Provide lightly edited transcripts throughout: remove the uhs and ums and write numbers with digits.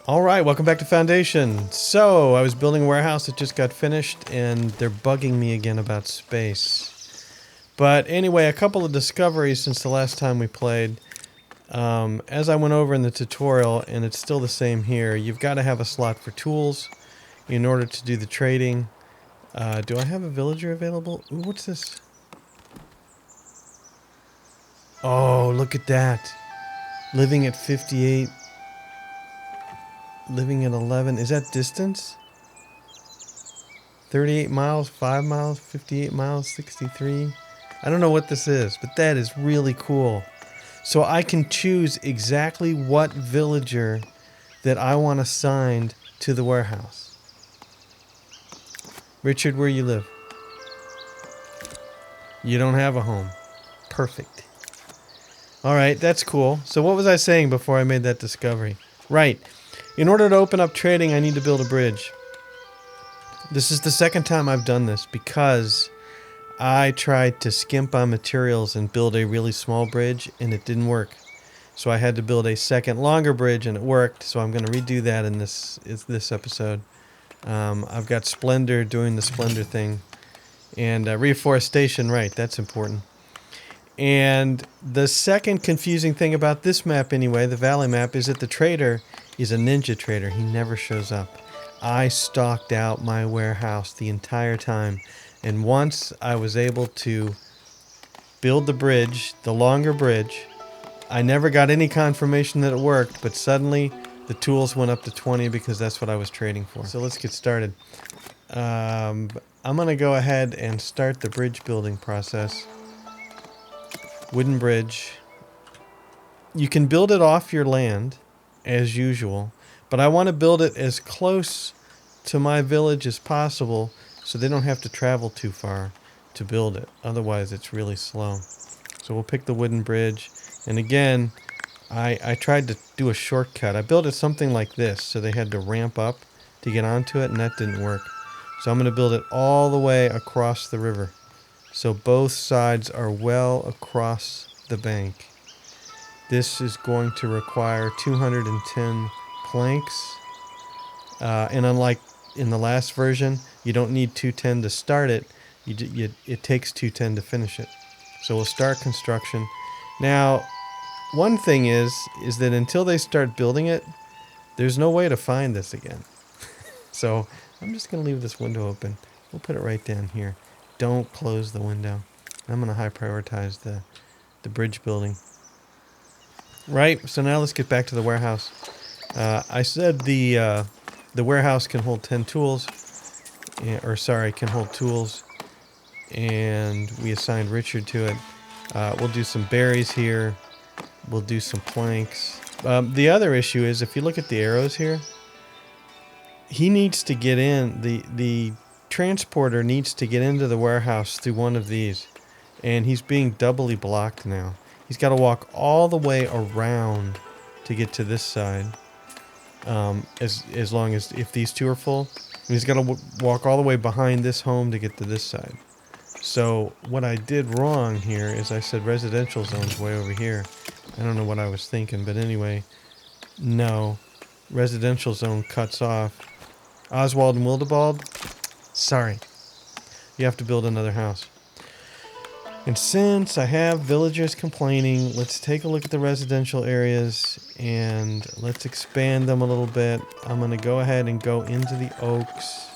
Alright, welcome back to Foundation. So, I was building a warehouse that just got finished, and they're bugging me again about space. But anyway, a couple of discoveries since the last time we played. As I went over in the tutorial, and it's still the same here, you've got to have a slot for tools in order to do the trading. Do I have a villager available? Ooh, what's this? Oh, look at that. Living at 58. Living at 11. Is that distance? 38 miles, 5 miles, 58 miles, 63. I don't know what this is, but that is really cool. So I can choose exactly what villager that I want assigned to the warehouse. Richard, where you live? You don't have a home. Perfect. Alright, that's cool. So what was I saying before I made that discovery? Right. In order to open up trading, I need to build a bridge. This is the second time I've done this because I tried to skimp on materials and build a really small bridge, and it didn't work. So I had to build a second longer bridge, and it worked. So I'm going to redo that in this episode. I've got Splendor doing the Splendor thing. And reforestation, right, that's important. And the second confusing thing about this map anyway, the valley map, is that the trader is a ninja trader. He never shows up. I stalked out my warehouse the entire time. And once I was able to build the bridge, the longer bridge, I never got any confirmation that it worked, but suddenly the tools went up to 20 because that's what I was trading for. So let's get started. I'm going to go ahead and start the bridge building process. Wooden bridge. You can build it off your land, as usual, but I want to build it as close to my village as possible so they don't have to travel too far to build it. Otherwise, it's really slow. So we'll pick the wooden bridge. And again, I tried to do a shortcut. I built it something like this, so they had to ramp up to get onto it, and that didn't work. So I'm going to build it all the way across the river. So both sides are well across the bank. This is going to require 210 planks. And unlike in the last version, you don't need 210 to start it. It takes 210 to finish it. So we'll start construction. Now, one thing is that until they start building it, there's no way to find this again. So I'm just going to leave this window open. We'll put it right down here. Don't close the window. I'm going to high prioritize the bridge building. Right, so now let's get back to the warehouse. I said the warehouse can hold 10 tools. Can hold tools. And we assigned Richard to it. We'll do some berries here. We'll do some planks. The other issue is, if you look at the arrows here, he needs to get in. The transporter needs to get into the warehouse through one of these, and he's being doubly blocked now. He's got to walk all the way around to get to this side. As long as if these two are full, and he's got to walk all the way behind this home to get to this side. So what I did wrong here is I said residential zone's way over here. I don't know what I was thinking, but anyway, no, residential zone cuts off. Oswald and Wildebald, sorry, you have to build another house. And since I have villagers complaining, let's take a look at the residential areas and let's expand them a little bit. I'm going to go ahead and go into the oaks.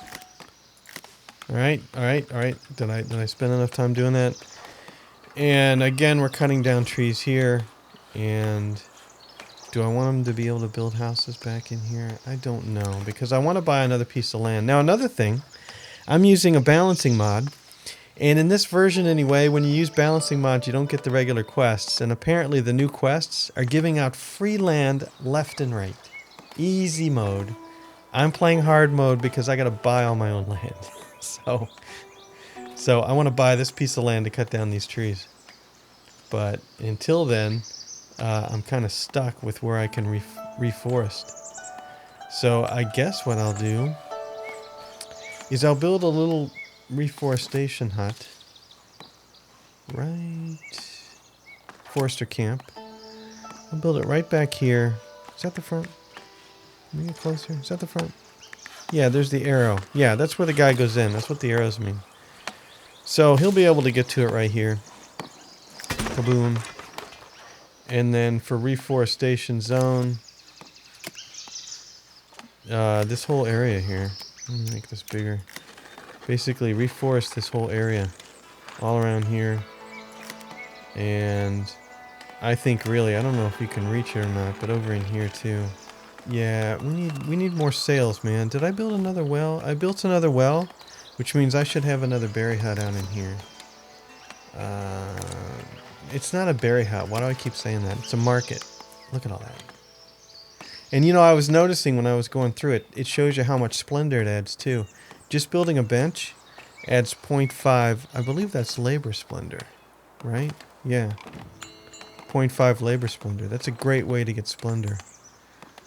All right. Did I spend enough time doing that? And again, we're cutting down trees here. And do I want them to be able to build houses back in here? I don't know, because I want to buy another piece of land. Now, another thing, I'm using a balancing mod. And in this version anyway, when you use balancing mods, you don't get the regular quests. And apparently the new quests are giving out free land left and right. Easy mode. I'm playing hard mode because I got to buy all my own land. So I want to buy this piece of land to cut down these trees. But until then, I'm kind of stuck with where I can reforest. So I guess what I'll do is I'll build a little reforestation hut. Right. Forester camp. I'll build it right back here. Is that the front? Let me get closer. Is that the front? Yeah, there's the arrow. Yeah, that's where the guy goes in. That's what the arrows mean. So he'll be able to get to it right here. Kaboom. And then for reforestation zone, this whole area here. Let me make this bigger. Basically reforest this whole area all around here. And I think really, I don't know if you can reach it or not, but over in here too. Yeah, we need more sails, man. Did I build another well? I built another well, which means I should have another berry hut out in here. It's not a berry hut. Why do I keep saying that? It's a market. Look at all that. And you know, I was noticing when I was going through it, it shows you how much splendor it adds too. Just building a bench adds 0.5. I believe that's labor splendor, right? Yeah. 0.5 labor splendor. That's a great way to get splendor.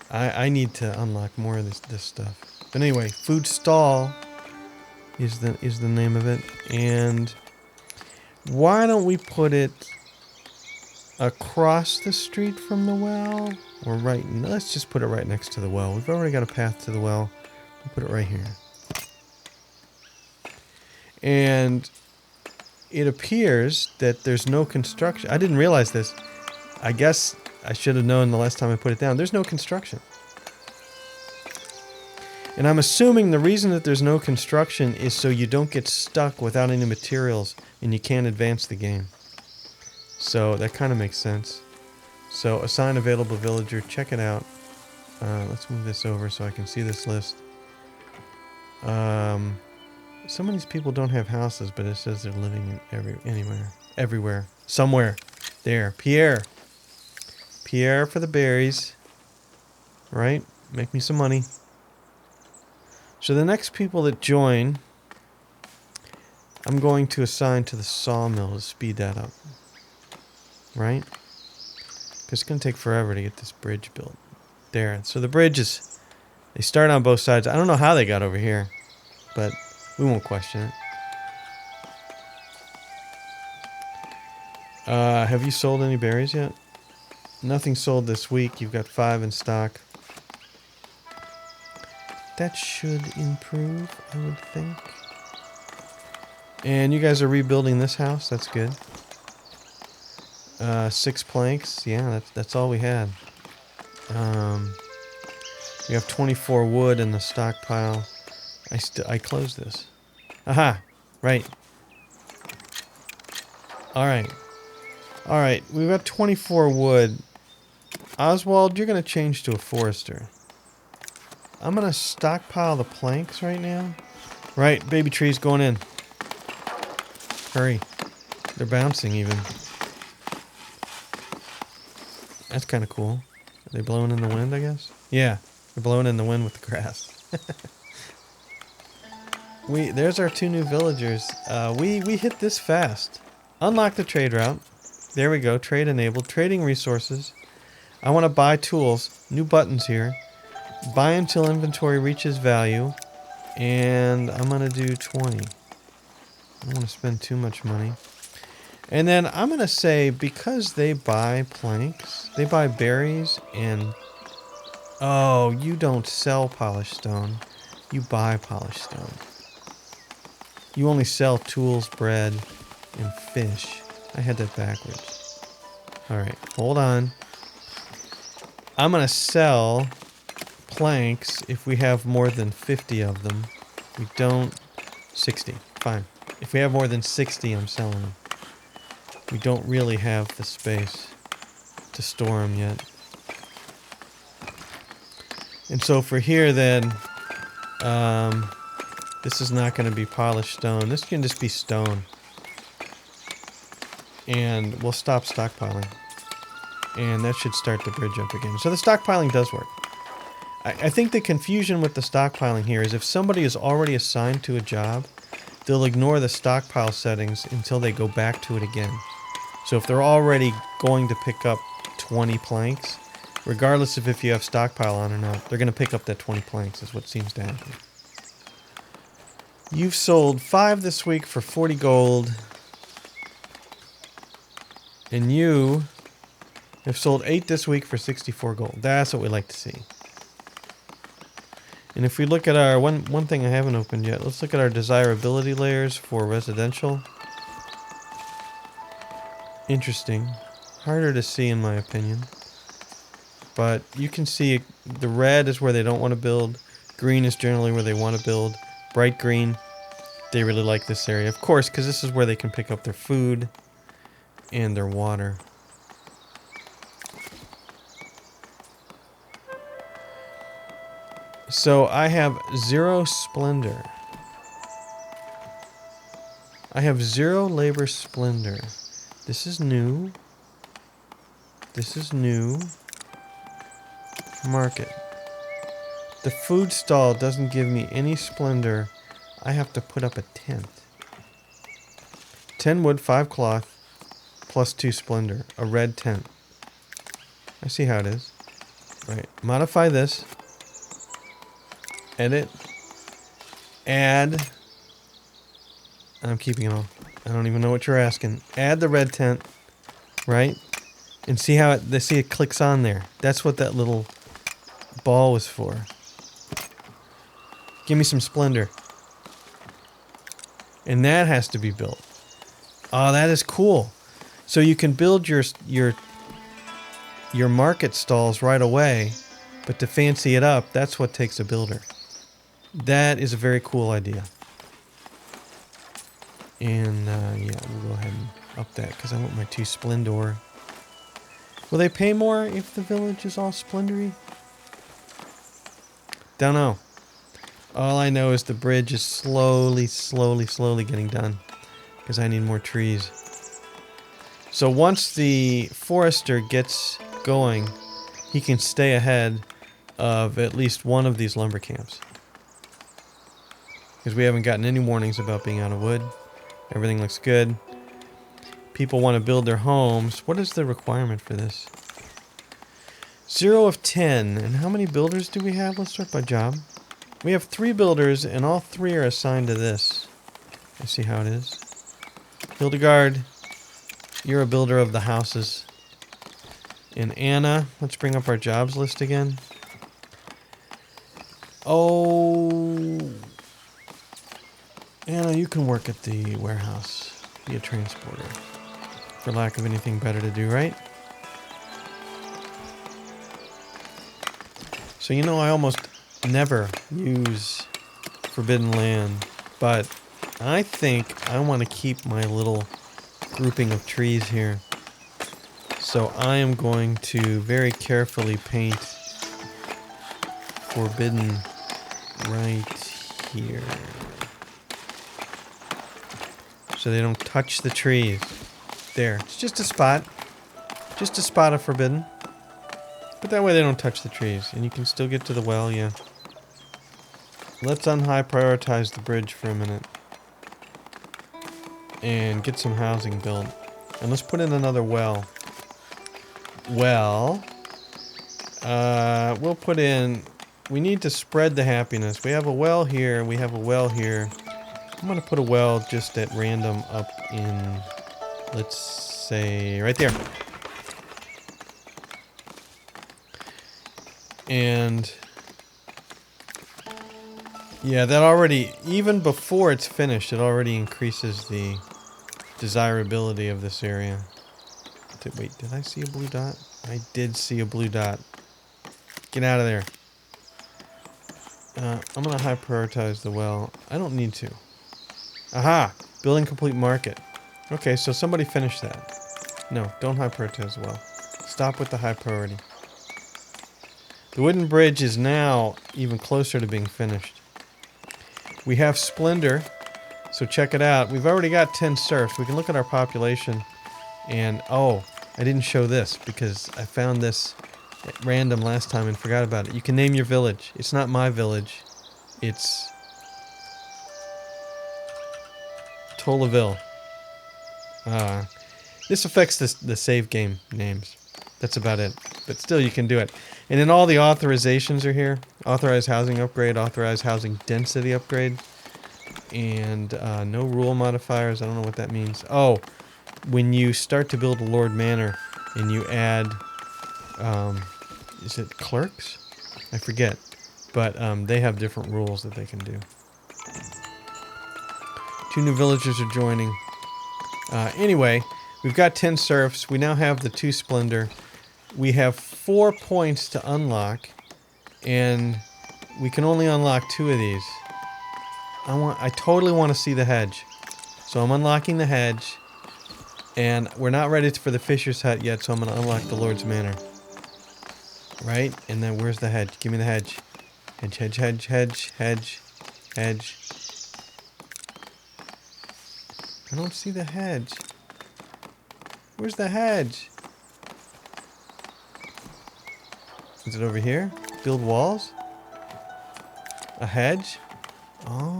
I need to unlock more of this stuff. But anyway, food stall is the name of it. And why don't we put it across the street from the well? Or right, let's just put it right next to the well. We've already got a path to the well. We'll put it right here. And it appears that there's no construction. I didn't realize this. I guess I should have known the last time I put it down. There's no construction. And I'm assuming the reason that there's no construction is so you don't get stuck without any materials and you can't advance the game. So that kind of makes sense. So assign available villager. Check it out. Let's move this over so I can see this list. Some of these people don't have houses, but it says they're living anywhere. Everywhere. Somewhere. There. Pierre. Pierre for the berries. Right? Make me some money. So the next people that join, I'm going to assign to the sawmill to speed that up. Right? Because it's going to take forever to get this bridge built. There. So the bridge is... They start on both sides. I don't know how they got over here. But we won't question it. Have you sold any berries yet? Nothing sold this week. You've got 5 in stock. That should improve, I would think. And you guys are rebuilding this house. That's good. 6 planks. Yeah, that's all we had. We have 24 wood in the stockpile. I closed this. Aha! Right. Alright. Alright, we've got 24 wood. Oswald, you're going to change to a forester. I'm going to stockpile the planks right now. Right, baby trees going in. Hurry. They're bouncing even. That's kind of cool. Are they blowing in the wind, I guess? Yeah, they're blowing in the wind with the grass. There's our 2 new villagers. We hit this fast. Unlock the trade route. There we go. Trade enabled. Trading resources. I want to buy tools. New buttons here. Buy until inventory reaches value. And I'm going to do 20. I don't want to spend too much money. And then I'm going to say, because they buy planks, they buy berries and... Oh, you don't sell polished stone. You buy polished stone. You only sell tools, bread, and fish. I had that backwards. Alright, hold on. I'm going to sell planks if we have more than 50 of them. We don't... 60. Fine. If we have more than 60, I'm selling them. We don't really have the space to store them yet. And so for here then, this is not going to be polished stone. This can just be stone. And we'll stop stockpiling. And that should start the bridge up again. So the stockpiling does work. I think the confusion with the stockpiling here is if somebody is already assigned to a job, they'll ignore the stockpile settings until they go back to it again. So if they're already going to pick up 20 planks, regardless of if you have stockpile on or not, they're going to pick up that 20 planks is what seems to happen. You've sold 5 this week for 40 gold. And you have sold 8 this week for 64 gold. That's what we like to see. And if we look at our one thing I haven't opened yet, let's look at our desirability layers for residential. Interesting. Harder to see in my opinion. But you can see the red is where they don't want to build. Green is generally where they want to build. Bright green, they really like this area. Of course, because this is where they can pick up their food and their water. So I have 0 splendor. I have 0 labor splendor. This is new. This is new. Market. The food stall doesn't give me any splendor. I have to put up a tent. 10 wood, 5 cloth, plus 2 splendor. A red tent. I see how it is. Right. Modify this. Edit. Add. I'm keeping it all. I don't even know what you're asking. Add the red tent. Right? And see how it clicks on there. That's what that little ball was for. Give me some splendor. And that has to be built. Oh, that is cool. So you can build your market stalls right away, but to fancy it up, that's what takes a builder. That is a very cool idea. And yeah, we'll go ahead and up that because I want my 2 splendor. Will they pay more if the village is all splendory? Don't know. All I know is the bridge is slowly getting done because I need more trees. So once the forester gets going, he can stay ahead of at least one of these lumber camps. Because we haven't gotten any warnings about being out of wood. Everything looks good. People want to build their homes. What is the requirement for this? 0 of 10. And how many builders do we have? Let's start by job. We have 3 builders, and all 3 are assigned to this. Let's see how it is. Hildegard, you're a builder of the houses. And Anna, let's bring up our jobs list again. Oh, Anna, you can work at the warehouse. Be a transporter. For lack of anything better to do, right? So you know I almost never use forbidden land, but I think I want to keep my little grouping of trees here. So I am going to very carefully paint forbidden right here. So they don't touch the trees. There, it's just a spot. Just a spot of forbidden. But that way they don't touch the trees. And you can still get to the well, yeah. Let's unhigh prioritize the bridge for a minute. And get some housing built. And let's put in another well. Well, we'll put in... We need to spread the happiness. We have a well here, we have a well here. I'm going to put a well just at random up in... Let's say right there. And yeah, that already, even before it's finished, it already increases the desirability of this area. Wait, did I see a blue dot? I did see a blue dot. Get out of there. I'm going to high prioritize the well. I don't need to. Aha! Building complete market. Okay, so somebody finish that. No, don't high prioritize the well. Stop with the high priority. The wooden bridge is now even closer to being finished. We have splendor, so check it out. We've already got 10 serfs. We can look at our population, and oh, I didn't show this because I found this at random last time and forgot about it. You can name your village. It's not my village. It's Tolaville. This affects the save game names. That's about it. But still, you can do it. And then all the authorizations are here. Authorized housing upgrade, authorized housing density upgrade. And no rule modifiers. I don't know what that means. Oh, when you start to build a Lord Manor and you add, is it clerks? I forget. But they have different rules that they can do. 2 new villagers are joining. Anyway, we've got 10 serfs. We now have the 2 splendor. We have 4 points to unlock, and we can only unlock 2 of these. I totally want to see the hedge. So I'm unlocking the hedge, and we're not ready for the fisher's hut yet, so I'm going to unlock the Lord's Manor. Right? And then where's the hedge? Give me the hedge. Hedge, hedge, hedge, hedge, hedge, hedge. I don't see the hedge. Where's the hedge? Is it over here? Build walls? A hedge? Oh.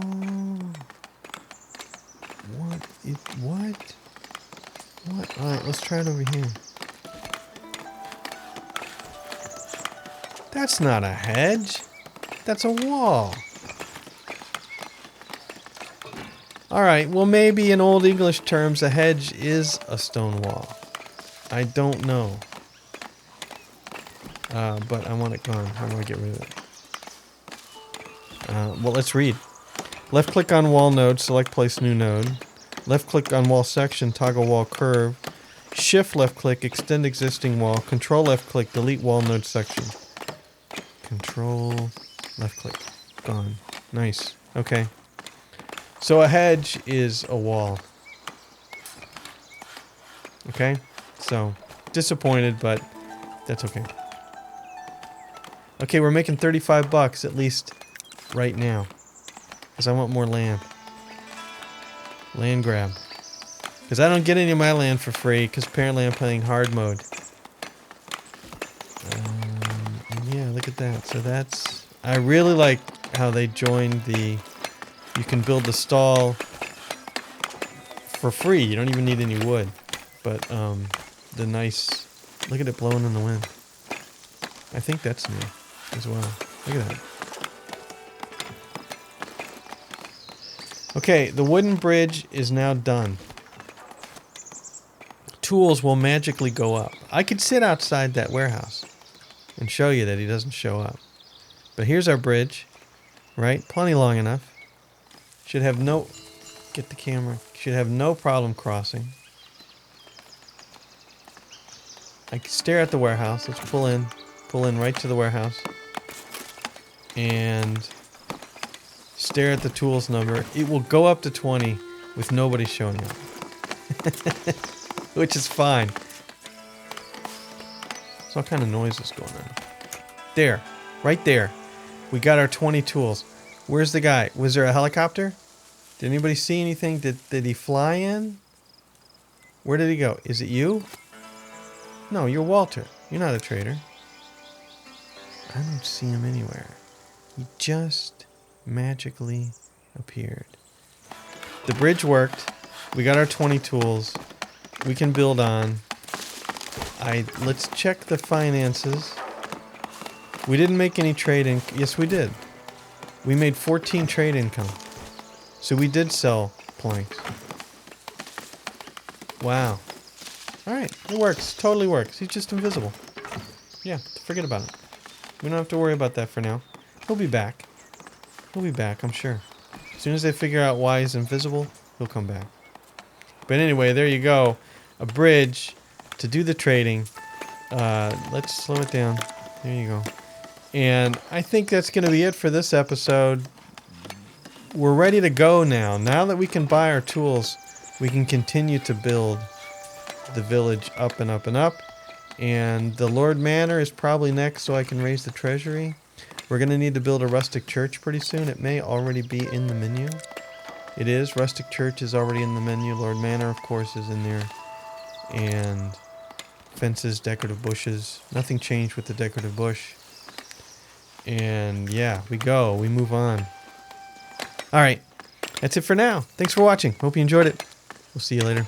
What? What? Alright, let's try it over here. That's not a hedge. That's a wall. Alright, well maybe in Old English terms a hedge is a stone wall. I don't know. But I want it gone. I want to get rid of it. Well, let's read. Left click on wall node, select place new node. Left click on wall section, toggle wall curve. Shift left click, extend existing wall. Control left click, delete wall node section. Control left click. Gone. Nice. Okay. So a hedge is a wall. Okay? So, disappointed, but that's okay. Okay, we're making 35 bucks at least right now. Because I want more land. Land grab. Because I don't get any of my land for free, because apparently I'm playing hard mode. And yeah, look at that. So that's... I really like how they joined the... You can build the stall for free. You don't even need any wood. But the nice... Look at it blowing in the wind. I think that's new as well. Look at that. Okay, the wooden bridge is now done. Tools will magically go up. I could sit outside that warehouse and show you that he doesn't show up. But here's our bridge, right? Plenty long enough. Should have no... Get the camera. Should have no problem crossing. I can stare at the warehouse. Let's pull in. Pull in right to the warehouse. And stare at the tools number. It will go up to 20 with nobody showing up. Which is fine. There's all kind of noises going on. There. Right there. We got our 20 tools. Where's the guy? Was there a helicopter? Did anybody see anything? Did he fly in? Where did he go? Is it you? No, you're Walter. You're not a trader. I don't see him anywhere. He just magically appeared. The bridge worked. We got our 20 tools. We can build on. Let's check the finances. We didn't make any trade income. Yes, we did. We made 14 trade income. So we did sell planks. Wow. Alright, it works. Totally works. He's just invisible. Yeah, forget about it. We don't have to worry about that for now. He'll be back. He'll be back, I'm sure. As soon as they figure out why he's invisible, he'll come back. But anyway, there you go. A bridge to do the trading. Let's slow it down. There you go. And I think that's going to be it for this episode. We're ready to go now. Now that we can buy our tools, we can continue to build the village up and up and up. And the Lord Manor is probably next, so I can raise the treasury. We're going to need to build a rustic church pretty soon. It may already be in the menu. It is. Rustic church is already in the menu. Lord Manor, of course, is in there. And fences, decorative bushes. Nothing changed with the decorative bush. And yeah, we go. We move on. All right. That's it for now. Thanks for watching. Hope you enjoyed it. We'll see you later.